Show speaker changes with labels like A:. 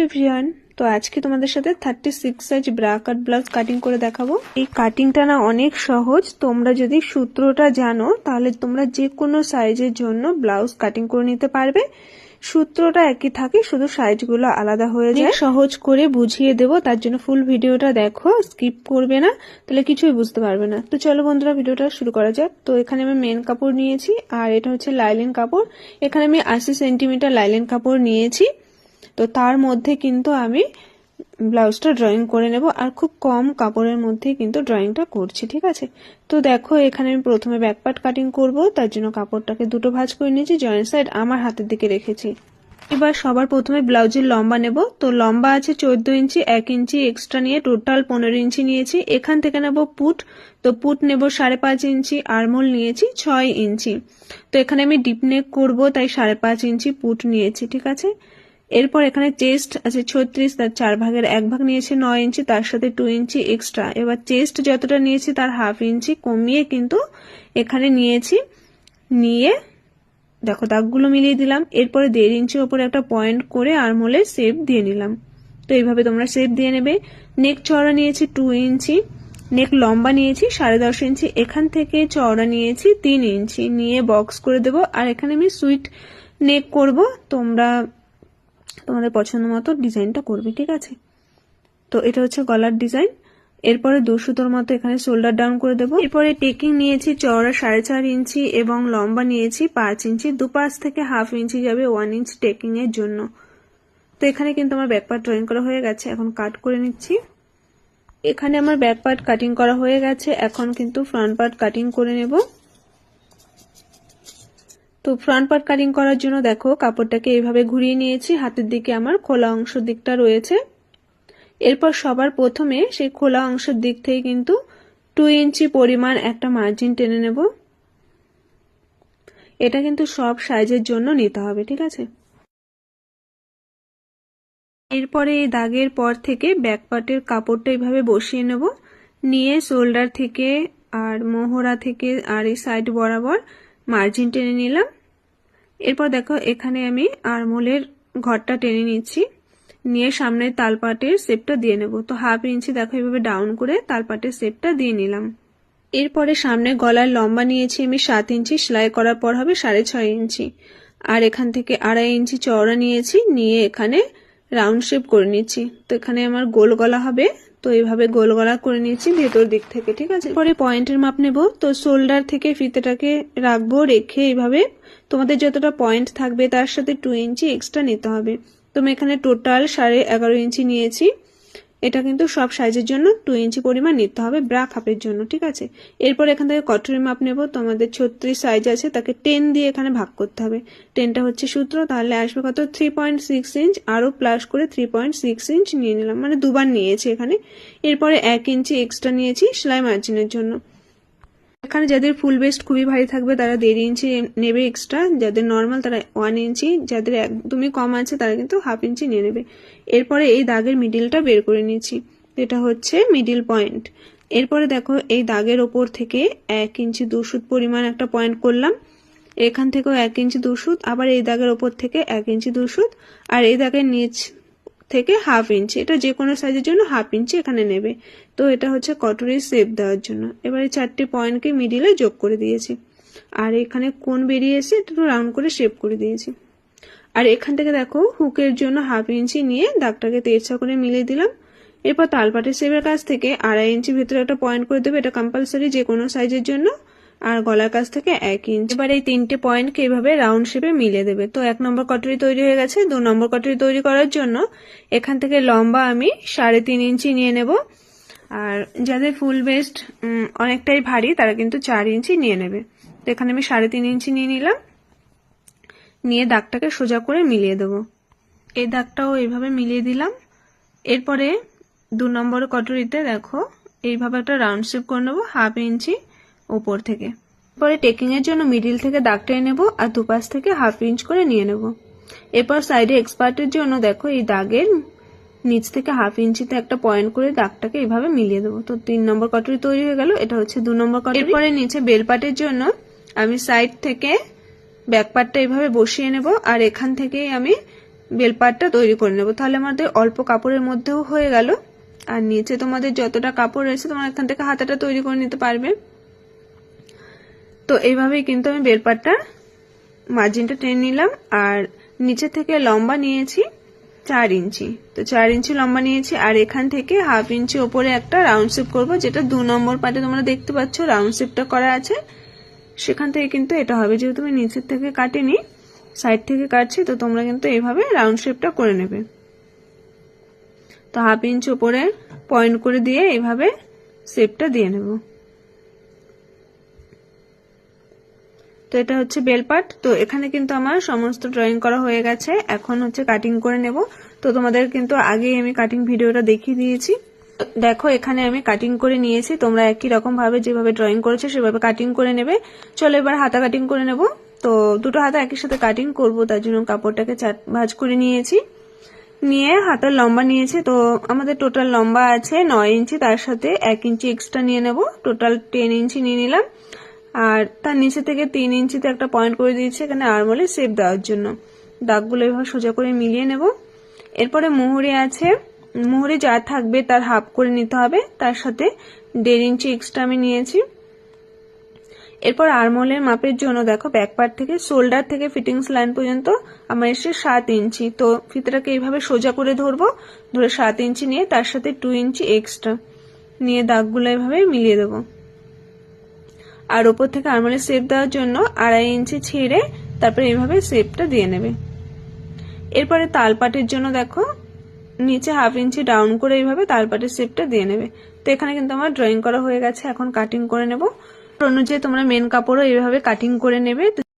A: Everyone, তো আজকে তোমাদের সাথে 36 সাইজ ব্রা কাট ব্লাউজ কাটিং করে দেখাবো। এই কাটিংটা না অনেক সহজ। তোমরা যদি সূত্রটা জানো তাহলে তোমরা যে কোনো সাইজের জন্য ব্লাউজ কাটিং করে নিতে পারবে। সূত্রটা একই থাকে, শুধু সাইজগুলো আলাদা হয়ে যায়। সহজ করে বুঝিয়ে দেবো, তার জন্য ফুল ভিডিওটা দেখো, স্কিপ করবে না, তাহলে কিছুই বুঝতে পারবে না। তো চলো বন্ধুরা, ভিডিওটা শুরু করা যাক। তো এখানে আমি মেন কাপড় নিয়েছি, আর এটা হচ্ছে লাইলিন কাপড়। এখানে আমি 80 সেন্টিমিটার লাইলিন কাপড় নিয়েছি। তো তার মধ্যে কিন্তু আমি ব্লাউজটা ড্রয়িং করে নেব, আর খুব কম কাপড়ের মধ্যে কিন্তু ড্রয়িংটা করছি, ঠিক আছে। তো দেখো এখানে আমি প্রথমে ব্যাক পার্ট কাটিং করব, তার জন্য কাপড়টাকে দুটো ভাঁজ করে নিয়েছি, জয়েন্ট সাইড আমার হাতের দিকে রেখেছি। এবার সবার প্রথমে ব্লাউজের লম্বা নেব। তো লম্বা আছে 14 ইঞ্চি, 1 ইঞ্চি এক্সট্রা নিয়ে টোটাল 15 ইঞ্চি নিয়েছি। এখান থেকে নেব পুট, তো পুট নেব 5.5 ইঞ্চি, আরমোল নিয়েছি 6 ইঞ্চি। তো এখানে আমি ডিপ নেক করবো, তাই 5.5 ইঞ্চি পুট নিয়েছি, ঠিক আছে। এরপর এখানে চেস্ট আছে 36, তার 4 ভাগের 1 ভাগ নিয়েছি 9 ইঞ্চি, তার সাথে 2 ইঞ্চি এক্সট্রা। এবার চেস্ট যতটা নিয়েছি তার হাফ ইঞ্চি কমিয়ে কিন্তু এখানে নিয়েছি, নিয়ে দেখো দাগগুলো মিলিয়ে দিলাম। এরপরে 1.5 ইঞ্চি ওপরে একটা পয়েন্ট করে আর্মহোলে শেপ দিয়ে নিলাম। তো এইভাবে তোমরা শেপ দিয়ে নেবে। নেক চওড়া নিয়েছি 2 ইঞ্চি, নেক লম্বা নিয়েছি 10.5 ইঞ্চি, এখান থেকে চওড়া নিয়েছি 3 ইঞ্চি, নিয়ে বক্স করে দেব। আর এখানে আমি সুইট নেক করব, তোমরা তোমাদের পছন্দ মতো ডিজাইনটা করবে, ঠিক আছে। তো এটা হচ্ছে গলার ডিজাইন। এরপরে 2 সুতোর মতো এখানে শোল্ডার ডাউন করে দেবো। এরপরে টেকিং নিয়েছি চওড়া 4.5 ইঞ্চি এবং লম্বা নিয়েছি 5 ইঞ্চি, দুপাশ থেকে হাফ ইঞ্চি যাবে 1 ইঞ্চ টেকিং এর জন্য। তো এখানে কিন্তু আমার ব্যাক পার্ট ড্রয়িং করা হয়ে গেছে, এখন কাট করে নিচ্ছি। এখানে আমার ব্যাক পার্ট কাটিং করা হয়ে গেছে, এখন কিন্তু ফ্রন্ট পার্ট কাটিং করে নেব। তো ফ্রন্ট পার্ট কাটিং করার জন্য দেখো কাপড়টাকে এইভাবে ঘুরিয়ে নিয়েছি, হাতের দিকে আমার খোলা অংশ দিকটা রয়েছে। এরপর সবার প্রথমে সেই খোলা অংশের দিক থেকে কিন্তু 2 ইঞ্চি পরিমাণ একটা মার্জিন টেনে নেব। এটা কিন্তু সব সাইজের জন্য নিতে হবে, ঠিক আছে। এরপরে এই দাগের পর থেকে ব্যাক পার্টের কাপড়টা এইভাবে বসিয়ে নেব, নিয়ে শোল্ডার থেকে আর মোহরা থেকে আর এই সাইড বরাবর মার্জিন টেনে নিলাম। এরপর দেখো এখানে আমি আরমোলের ঘরটা টেনে নিচ্ছি, নিয়ে সামনের তালপাটের শেপটা দিয়ে নেব। তো হাফ ইঞ্চি দেখো এইভাবে ডাউন করে তালপাটের শেপটা দিয়ে নিলাম। এরপরে সামনে গলার লম্বা নিয়েছি আমি 7 ইঞ্চি, সেলাই করার পর হবে 6.5 ইঞ্চি, আর এখান থেকে 2.5 ইঞ্চি চওড়া নিয়েছি, নিয়ে এখানে রাউন্ড শেপ করে নিচ্ছি। তো এখানে আমার গোল গলা হবে, তো এইভাবে গোল গলা করে নিচ্ছি ভেতর দিক থেকে, ঠিক আছে। পরে পয়েন্টের মাপ নেব। তো শোল্ডার থেকে ফিতেটাকে রাখবো, রেখে এইভাবে তোমাদের যতটা পয়েন্ট থাকবে তার সাথে 2 ইঞ্চি এক্সট্রা নিতে হবে। তো আমি এখানে টোটাল 11.5 ইঞ্চি নিয়েছি। এটা কিন্তু সব সাইজের জন্য 2 ইঞ্চি পরিমাণ নিতে হবে ব্রা কাপের জন্য, ঠিক আছে। এরপর এখান থেকে কটরের মাপ নেব। তোমাদের 36 সাইজ আছে, তাকে 10 দিয়ে এখানে ভাগ করতে হবে। 10টা হচ্ছে সূত্র, তাহলে আসবে কত 3.6 ইঞ্চ, আরো প্লাস করে 3.6 ইঞ্চ নিয়ে নিলাম, মানে দুবার নিয়েছি এখানে। এরপরে 1 ইঞ্চি এক্সট্রা নিয়েছি সেলাই মার্জিনের জন্য। এখানে যাদের ফুল বেস্ট খুবই ভারী থাকবে তারা 1.5 ইঞ্চি নেবে এক্সট্রা, যাদের নর্মাল তারা 1 ইঞ্চি, যাদের একদমই কম আছে তারা কিন্তু হাফ ইঞ্চি নিয়ে নেবে। এরপরে এই দাগের মিডিলটা বের করে নিচ্ছি, এটা হচ্ছে মিডিল পয়েন্ট। এরপরে দেখো এই দাগের ওপর থেকে 1 ইঞ্চি 2 সুত পরিমাণ একটা পয়েন্ট করলাম, এখান থেকেও 1 ইঞ্চি 2 সুত, আবার এই দাগের ওপর থেকে 1 ইঞ্চি 2 সুত, আর এই দাগের নিচ থেকে হাফ ইঞ্চি, এটা যে কোনো সাইজের জন্য হাফ ইঞ্চি এখানে নেবে। তো এটা হচ্ছে কটরের শেপ দেওয়ার জন্য। এবারে 4টে পয়েন্টকে মিডিলে যোগ করে দিয়েছি, আর এখানে কোণ বেরিয়ে এসে একটু রাউন্ড করে শেপ করে দিয়েছি। আর এখান থেকে দেখো হুকের জন্য হাফ ইঞ্চি নিয়ে দাগটাকে তেরছা করে মিলিয়ে দিলাম। এরপর তালপাটের শেপের কাছ থেকে 2.5 ইঞ্চি ভিতরে একটা পয়েন্ট করে দেবে, এটা কম্পালসারি যে কোনো সাইজের জন্য। আর গলার কাছ থেকে 1 ইঞ্চি। এবার এই 3টে পয়েন্টকে এইভাবে রাউন্ড শেপে মিলিয়ে দেবে। তো 1 নম্বর কটরি তৈরি হয়ে গেছে। 2 নম্বর কটরি তৈরি করার জন্য এখান থেকে লম্বা আমি 3.5 ইঞ্চি নিয়ে নেব, আর যাদের ফুল বেস্ট অনেকটাই ভারী তারা কিন্তু 4 ইঞ্চি নিয়ে নেবে। তো এখানে আমি 3.5 ইঞ্চি নিয়ে নিলাম, নিয়ে দাগটাকে সোজা করে মিলিয়ে দেব। এই দাগটাও এইভাবে মিলিয়ে দিলাম। এরপরে 2 নম্বর কটরিতে দেখো এইভাবে একটা রাউন্ড শেপ করে নেবো হাফ ইঞ্চি উপর থেকে। পরে টেকিং এর জন্য মিডিল থেকে দাগ টেনে নেব, আর দুপাশ থেকে হাফ ইঞ্চ করে নিয়ে নেব। এরপর সাইডে এক্সপার্টের জন্য দেখো এই দাগের নিচ থেকে হাফ ইঞ্চিতে একটা পয়েন্ট করে দাগটাকে এইভাবে মিলিয়ে দেবো। তো 3 নম্বর কটরি তৈরি হয়ে গেল, এটা হচ্ছে 2 নম্বর কটরি। এরপরে নিচে বেল পার্টের জন্য আমি সাইড থেকে ব্যাক পার্টটা এইভাবে বসিয়ে নেব, আর এখান থেকে আমি বেলপাটটা তৈরি করে নেব। তাহলে আমাদের অল্প কাপড়ের মধ্যেও হয়ে গেল। আর নিচে তোমাদের যতটা কাপড় রয়েছে তোমরা এখান থেকে হাতাটা তৈরি করে নিতে পারবে। তো এইভাবেই কিন্তু আমি বেলপাটটা মার্জিনটা টেনে নিলাম। আর নিচে থেকে লম্বা নিয়েছি 4 ইঞ্চি, তো 4 ইঞ্চি লম্বা নিয়েছি। আর এখান থেকে হাফ ইঞ্চি ওপরে একটা রাউন্ড শেপ করব, যেটা 2 নম্বর পাটে তোমরা দেখতে পাচ্ছ রাউন্ড শেপটা করা আছে, সেখান থেকে কিন্তু এটা হবে। যেহেতু আমি নিচের থেকে কাটিনি, সাইড থেকে কাটছি, তো তোমরা কিন্তু এইভাবে রাউন্ড শেপটা করে নেবে। তো হাফ ইঞ্চি ওপরে পয়েন্ট করে দিয়ে এইভাবে শেপটা দিয়ে নেব। তো এটা হচ্ছে বেলপাট। তো এখানে কিন্তু আমার সমস্ত ড্রয়িং করা হয়ে গেছে, এখন হচ্ছে কাটিং করে নেব। তো তোমাদের কিন্তু আগেই আমি কাটিং ভিডিওটা দেখিয়ে দিয়েছি। দেখো এখানে আমি কাটিং করে নিয়েছি, তোমরা একই রকম ভাবে যেভাবে ড্রয়িং করেছো সেভাবে কাটিং করে নেবে। চলো এবার হাতা কাটিং করে নেব। তো দুটো হাতা একই সাথে কাটিং করব, তার জন্য কাপড়টাকে 4 ভাঁজ করে নিয়েছি। নিয়ে হাতার লম্বা নিয়েছি, তো আমাদের টোটাল লম্বা আছে 9 ইঞ্চি, তার সাথে 1 ইঞ্চি এক্সট্রা নিয়ে নেব, টোটাল 10 ইঞ্চি নিয়ে নিলাম। আর তার নিচে থেকে 3 ইঞ্চিতে একটা পয়েন্ট করে দিয়েছি এখানে আরমোলে শেপ দেওয়ার জন্য। দাগগুলো এভাবে সোজা করে মিলিয়ে নেব। এরপরে মুহুরি আছে, মুহুরি যা থাকবে তার হাফ করে নিতে হবে, তার সাথে 1.5 ইঞ্চি এক্সট্রা আমি নিয়েছি। এরপর আরমোলের মাপের জন্য দেখো ব্যাক পার্ট থেকে শোল্ডার থেকে ফিটিংস লাইন পর্যন্ত আমার এসে 7 ইঞ্চি। তো ফিতাটাকে এইভাবে সোজা করে ধরবো, ধরে 7 ইঞ্চি নিয়ে তার সাথে 2 ইঞ্চি এক্সট্রা নিয়ে দাগগুলো এভাবে মিলিয়ে দেবো। আর ওপর থেকে আরমোলের শেপ দেওয়ার জন্য 2.5 ইঞ্চি ছেড়ে তারপরে এইভাবে শেপটা দিয়ে নেবে। এরপরে তালপাটের জন্য দেখো নিচে হাফ ইঞ্চি ডাউন করে এইভাবে তালপাটের শেপটা দিয়ে নেবে। তো এখানে কিন্তু আমার ড্রয়িং করা হয়ে গেছে, এখন কাটিং করে নেব। অনুযায়ী তোমরা মেন কাপড়ও এইভাবে কাটিং করে নেবে।